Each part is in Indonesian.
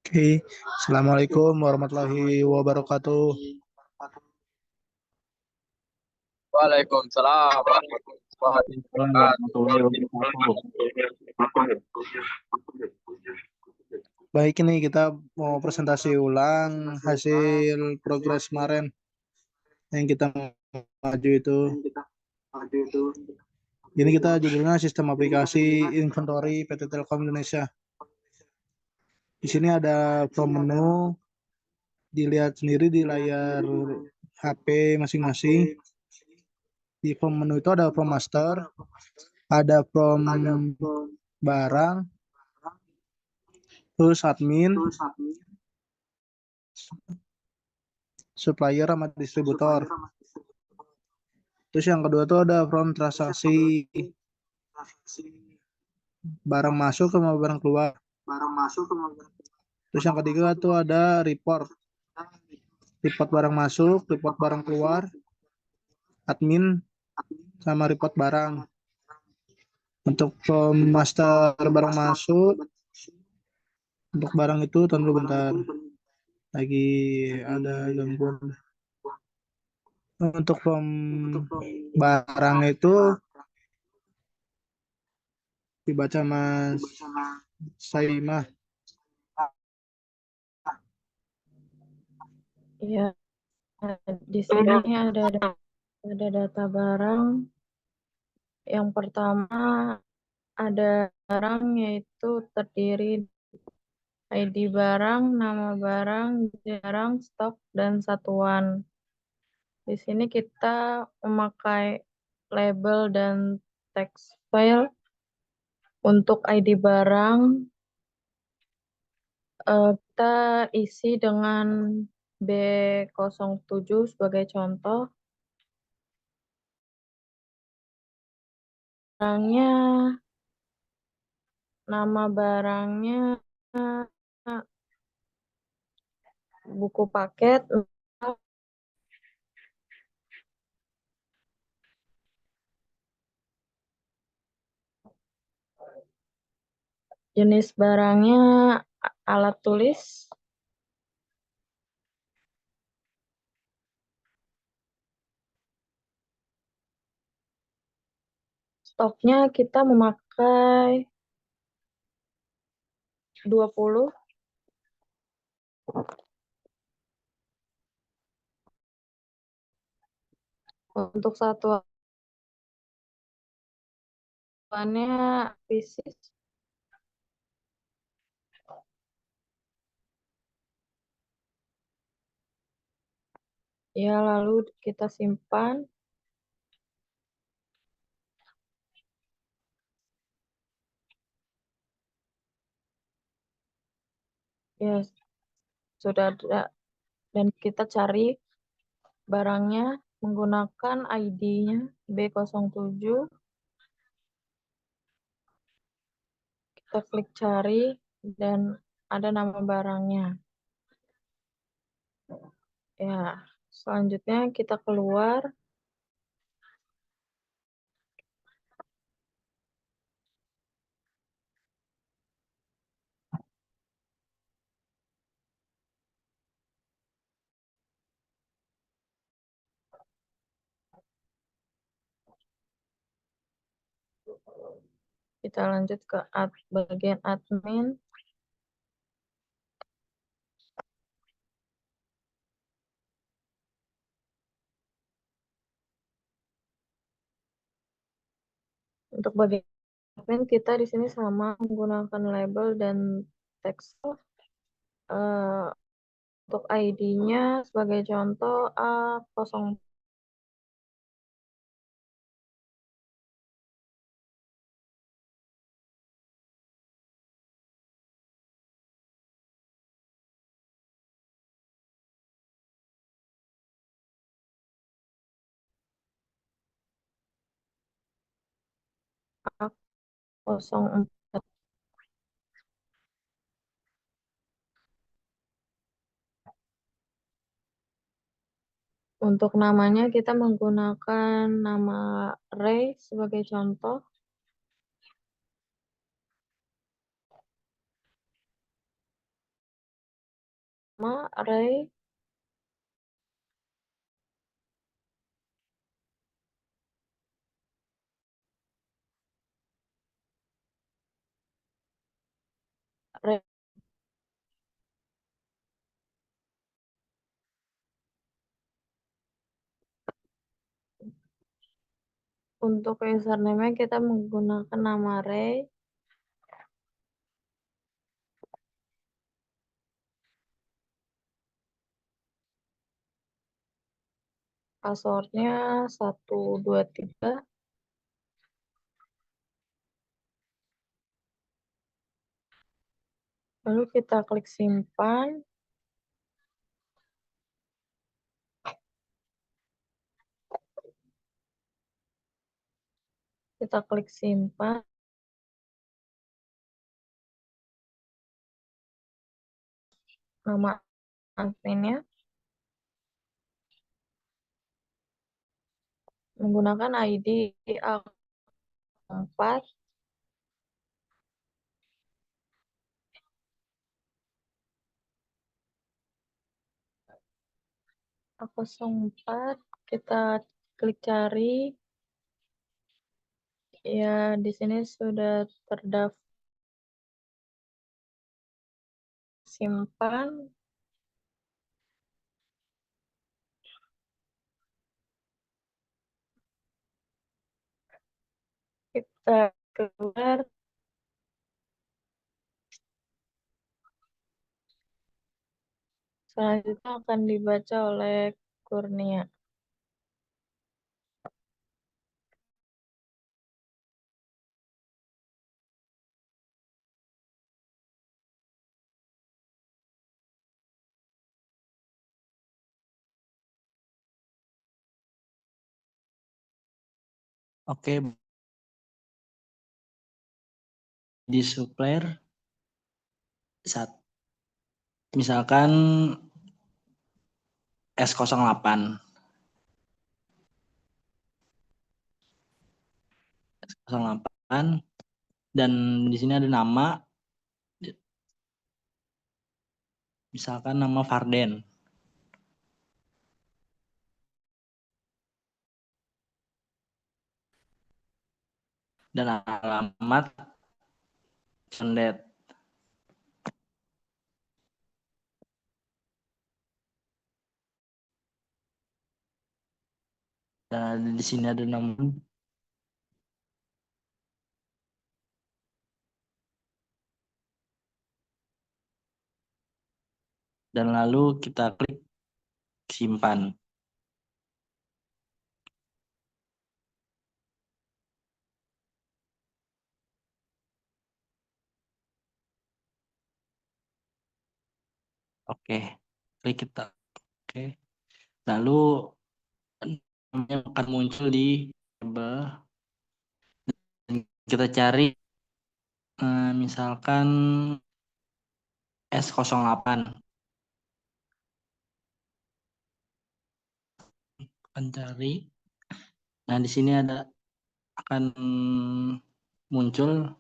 Oke, Assalamualaikum warahmatullahi wabarakatuh. Waalaikumsalam warahmatullahi Waalaikumsalam wabarakatuh. warahmatullahi wabarakatuh. Baik, ini kita mau presentasi ulang hasil progres kemarin yang kita maju itu. Ini kita judulnya sistem aplikasi inventory PT Telkom Indonesia. Di sini ada from menu, dilihat sendiri di layar HP masing-masing. Di from menu itu ada from master, ada from barang, terus admin, supplier sama distributor. Terus yang kedua tuh ada from transaksi barang masuk sama barang keluar. Terus yang ketiga tuh ada report. Report barang masuk, report barang keluar, admin sama report barang. Untuk from master barang masuk, untuk barang itu tunggu bentar. Lagi ada gangguan. Untuk from barang itu dibaca Mas Saimah. Ya, di sini ada data barang. Yang pertama ada barang yaitu terdiri ID barang, nama barang, stok, dan satuan. Di sini kita memakai label dan text file. Untuk ID barang, kita isi dengan B07 sebagai contoh. Barangnya, nama barangnya buku paket, jenis barangnya alat tulis, stoknya kita memakai 20. Untuk satuannya pieces. Ya, lalu kita simpan. Ya, sudah ada. Dan kita cari barangnya menggunakan ID-nya B07. Kita klik cari dan ada nama barangnya. Ya, selanjutnya kita keluar. Kita lanjut ke bagian admin. Untuk bagian admin kita di sini sama menggunakan label dan teks. Untuk ID-nya sebagai contoh A0. A04. Untuk namanya kita menggunakan nama Ray sebagai contoh. array array untuk username kita menggunakan nama array, passwordnya 123, lalu kita klik simpan. Kita klik simpan. Nama adminnya menggunakan ID A4 A04, kita klik cari. Ya, di sini sudah terdaftar simpan. Kita keluar. Selanjutnya akan dibaca oleh Kurnia. Oke, di supplier saat misalkan S08 08 dan di sini ada nama, misalkan nama Farden. Dan alamat Condet. Dan di sini ada nama dan lalu kita klik simpan. Oke, klik kita. Oke. Lalu namanya akan muncul di label. Kita cari misalkan S08. Akan cari. Nah, di sini ada akan muncul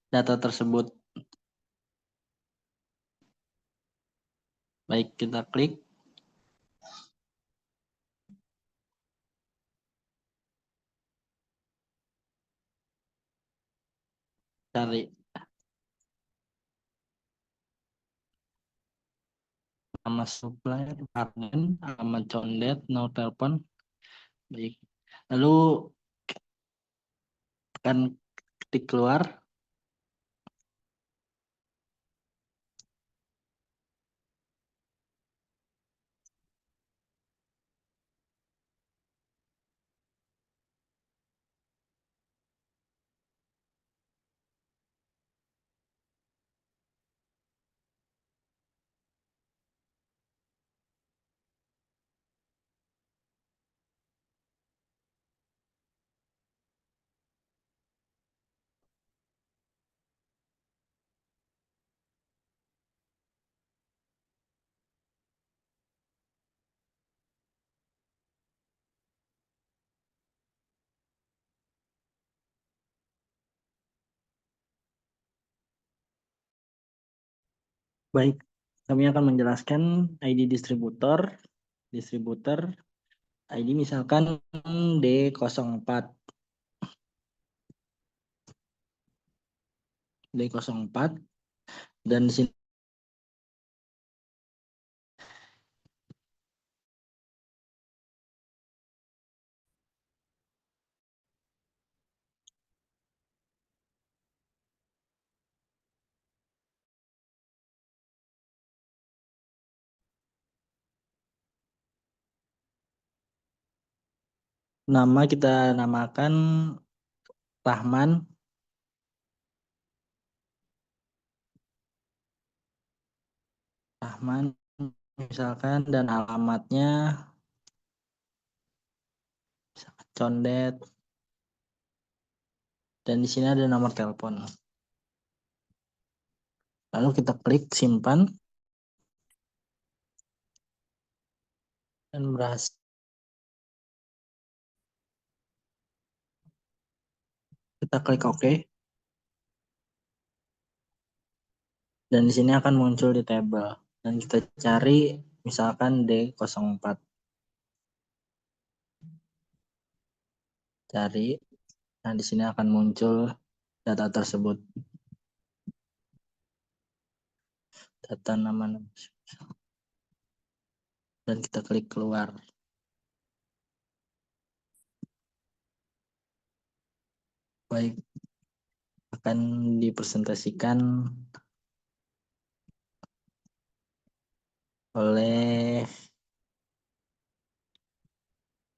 data tersebut. Baik, kita klik. Cari nama supplier, Arden, alamat condet, nomor telepon. Baik. Lalu akan ketik keluar. Baik, Kami akan menjelaskan ID distributor. Distributor ID misalkan D04. D04 dan di sini nama kita namakan Rahman. Rahman misalkan dan alamatnya misalkan Condet dan di sini ada nomor telepon. Lalu kita klik simpan dan berhasil. Kita klik OK dan di sini akan muncul di table dan kita cari misalkan D04. Cari, nah di sini akan muncul data tersebut. Data nama dan kita klik keluar. Baik, akan dipresentasikan oleh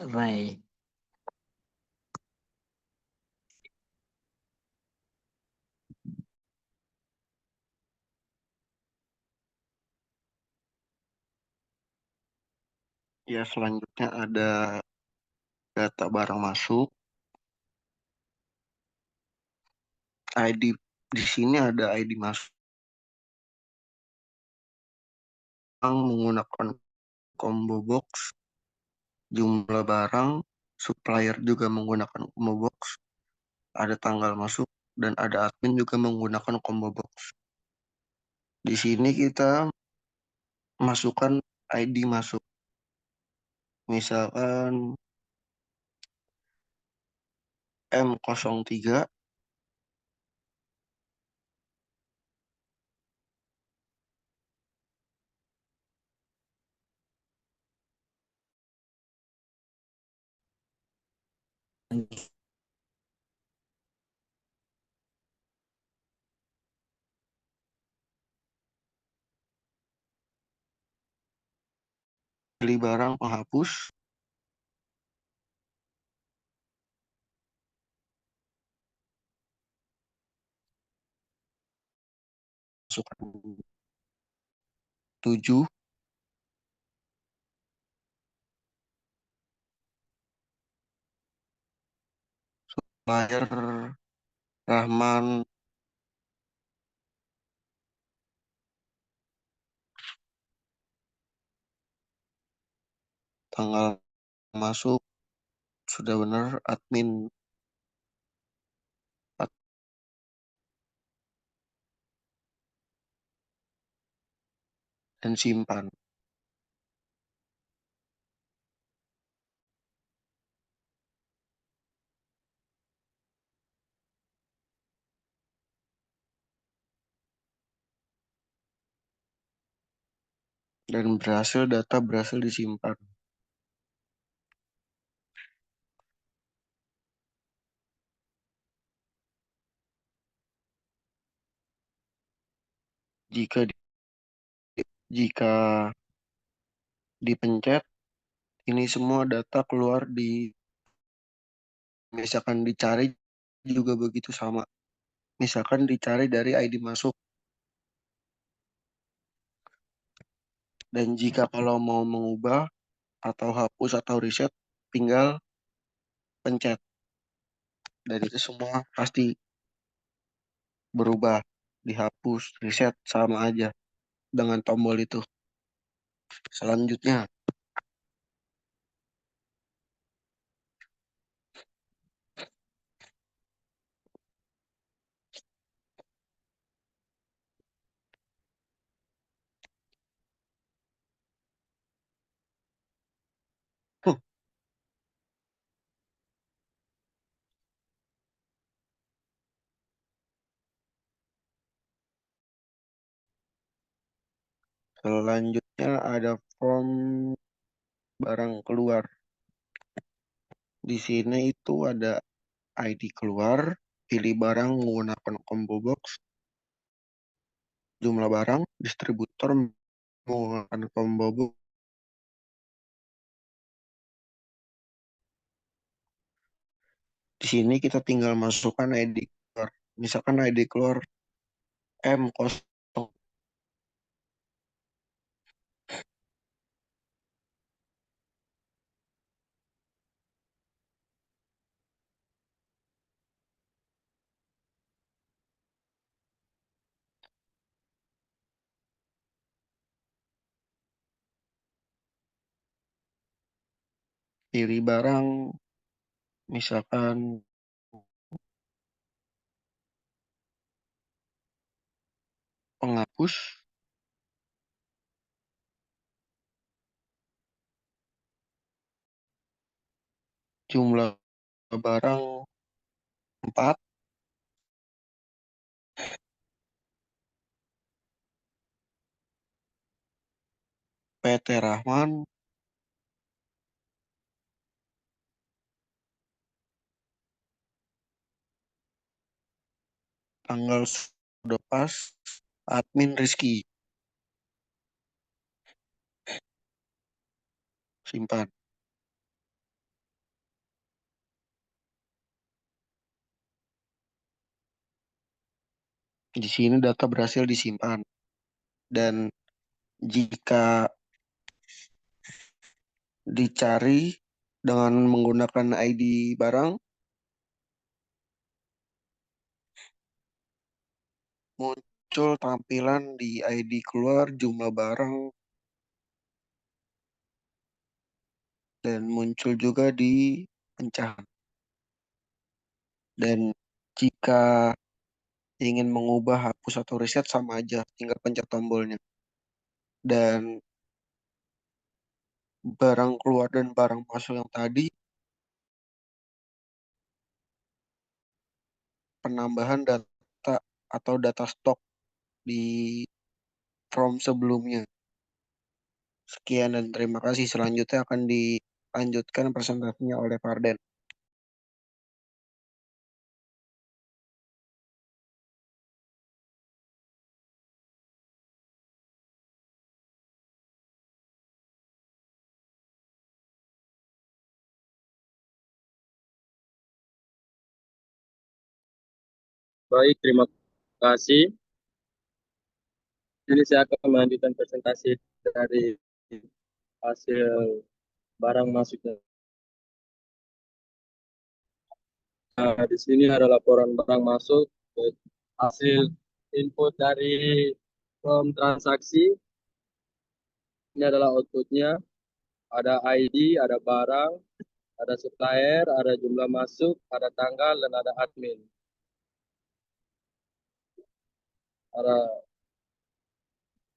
Ray. Ya, selanjutnya ada data barang masuk. ID di sini ada ID masuk yang menggunakan combo box, jumlah barang, supplier juga menggunakan combo box, ada tanggal masuk, dan ada admin juga menggunakan combo box. Di sini kita masukkan ID masuk. Misalkan M03 beli barang penghapus, masukkan 7, supplier Rahman, tanggal masuk sudah benar, admin dan simpan. Dan data berhasil disimpan. Jika jika dipencet, ini semua data keluar misalkan dicari juga begitu sama. Misalkan dicari dari ID masuk. Dan jika kalau mau mengubah atau hapus atau reset, tinggal pencet. Dan itu semua pasti berubah, dihapus, reset, sama aja dengan tombol itu. Selanjutnya, Selanjutnya ada form barang keluar. Di sini itu ada ID keluar, pilih barang menggunakan combo box, jumlah barang, distributor menggunakan combo box. Di sini kita tinggal masukkan ID keluar. Misalkan ID keluar M0. Pilih barang, misalkan penghapus, jumlah barang 4, PT Rahman, tanggal sudah pas, admin Rizky, simpan. Di sini data berhasil disimpan. Dan jika dicari dengan menggunakan ID barang, muncul tampilan di ID keluar jumlah barang dan muncul juga di pencahayaan. Dan jika ingin mengubah, hapus atau reset sama aja, tinggal pencet tombolnya. Dan barang keluar dan barang masuk yang tadi, penambahan data atau data stok di form sebelumnya. Sekian dan terima kasih. Selanjutnya akan dilanjutkan presentasinya oleh Farden. Baik, terima kasih. Ini saya akan melanjutkan presentasi dari hasil barang masuknya. Nah, di sini ada laporan barang masuk, hasil input dari form transaksi. Ini adalah outputnya. Ada ID, ada barang, ada supplier, ada jumlah masuk, ada tanggal, dan ada admin.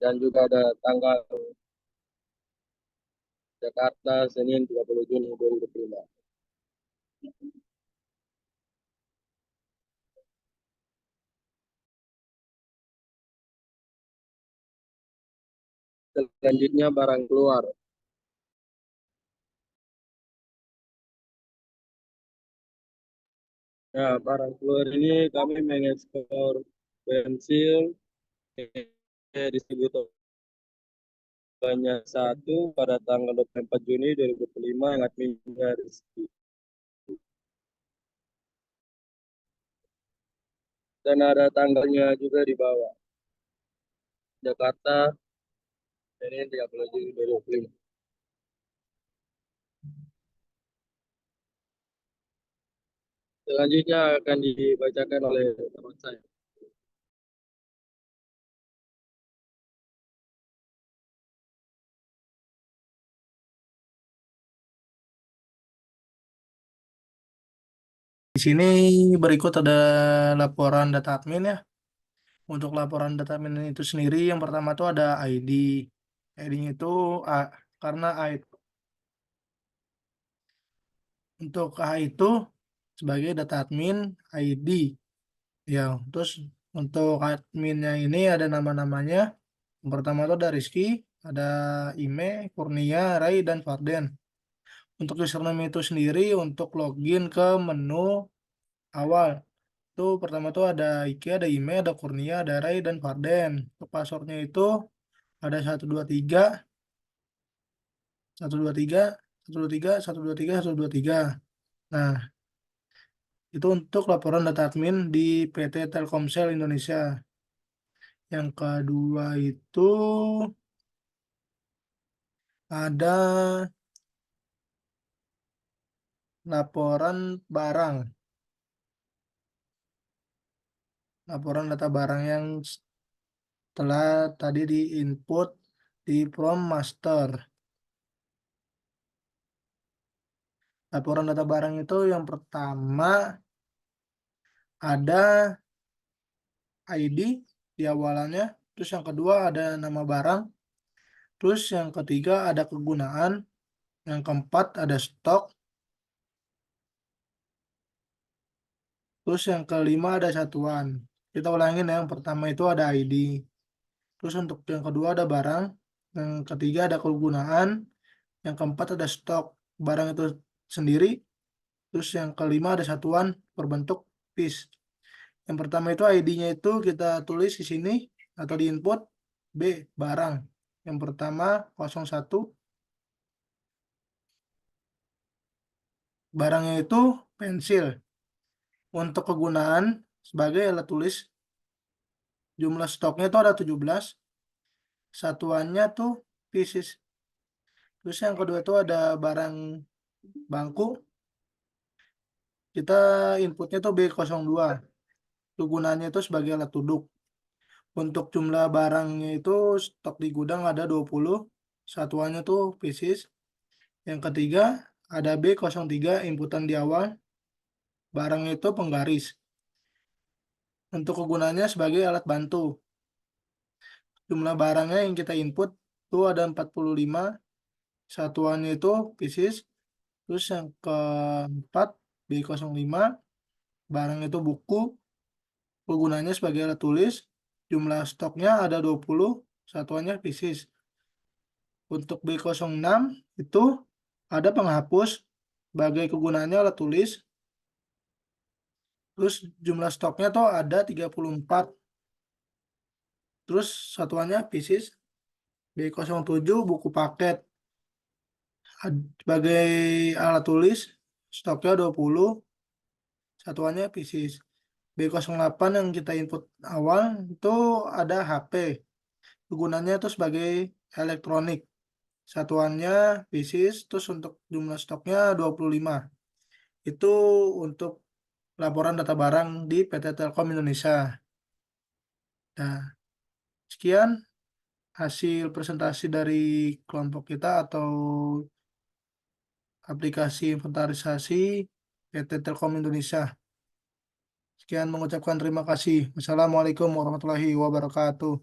Dan juga ada tanggal Jakarta, Senin 30 Juni 2005. Selanjutnya barang keluar. Nah, barang keluar ini kami mengekspor pensil ke distributor banyak satu pada tanggal 24 Juni 2005 yang adminnya Rizky. Dan ada tanggalnya juga di bawah. Jakarta, Senin 30 Juni 2005. Selanjutnya akan dibacakan oleh teman saya. Di sini berikut ada laporan data admin ya. Untuk laporan data admin itu sendiri, yang pertama tuh ada ID. ID-nya itu karena untuk A itu sebagai data admin ID. Ya, terus untuk adminnya ini ada nama-namanya. Yang pertama itu ada Rizky, ada Ime, Kurnia, Rai, dan Farden. Untuk username itu sendiri untuk login ke menu awal. Itu pertama itu ada Iki, ada Ime, ada Kurnia, ada Rai, dan Farden. Untuk passwordnya itu ada 123, 123, 123, 123, 123. Nah, itu untuk laporan data admin di PT Telkomsel Indonesia. Yang kedua itu ada laporan barang. Laporan data barang yang telah tadi di-input di Prompt Master. Laporan data barang itu yang pertama ada ID di awalannya, terus yang kedua ada nama barang, terus yang ketiga ada kegunaan, yang keempat ada stok, terus yang kelima ada satuan. Kita ulangin ya, yang pertama itu ada ID, terus untuk yang kedua ada barang, yang ketiga ada kegunaan, yang keempat ada stok barang itu sendiri, terus yang kelima ada satuan berbentuk piece. Yang pertama itu ID-nya itu kita tulis di sini atau di input B barang. Yang pertama 01, barangnya itu pensil. Untuk kegunaan sebagai alat tulis, jumlah stoknya itu ada 17, satuannya tuh pieces. Terus yang kedua itu ada barang bangku, kita inputnya tuh B02, kegunaannya itu sebagai alat duduk. Untuk jumlah barangnya itu stok di gudang ada 20, satuannya tuh pieces. Yang ketiga ada B03, inputan di awal, barangnya itu penggaris. Untuk kegunaannya sebagai alat bantu. Jumlah barangnya yang kita input itu ada 45, satuannya itu pieces. Terus yang keempat B05, barang itu buku, kegunaannya sebagai alat tulis. Jumlah stoknya ada 20, satuannya pieces. Untuk B06 itu ada penghapus, sebagai kegunaannya alat tulis. Terus jumlah stoknya tuh ada 34. Terus satuannya pieces. B07 buku paket, sebagai alat tulis, stoknya 20, satuannya pieces. B08 yang kita input awal itu ada HP, kegunaannya itu sebagai elektronik, satuannya pieces. Terus untuk jumlah stoknya 25. Itu untuk laporan data barang di PT Telkom Indonesia. Nah, sekian hasil presentasi dari kelompok kita atau aplikasi inventarisasi PT Telkom Indonesia. Sekian, mengucapkan terima kasih. Wassalamualaikum warahmatullahi wabarakatuh.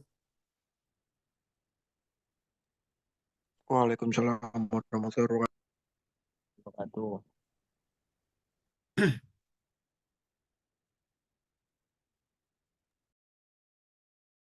Waalaikumsalam warahmatullahi wabarakatuh. Wabarakatuh.